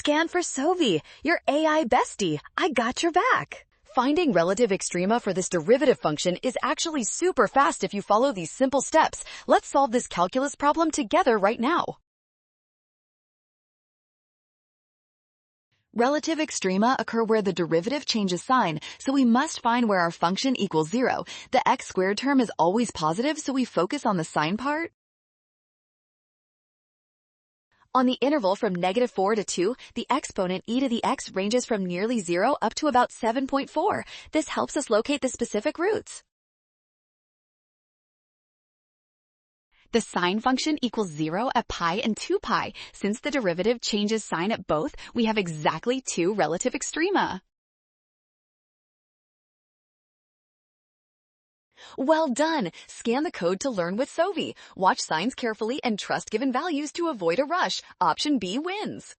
Scan for Sovi, your AI bestie. I got your back. Finding relative extrema for this derivative function is actually super fast if you follow these simple steps. Let's solve this calculus problem together right now. Relative extrema occur where the derivative changes sign, so we must find where our function equals 0. The x squared term is always positive, so we focus on the sign part. On the interval from -4 to 2, the exponent e to the x ranges from nearly 0 up to about 7.4. This helps us locate the specific roots. The sine function equals 0 at pi and 2 pi. Since the derivative changes sign at both, we have exactly 2 relative extrema. Well done! Scan the code to learn with Sovi. Watch signs carefully and trust given values to avoid a rush. Option B wins.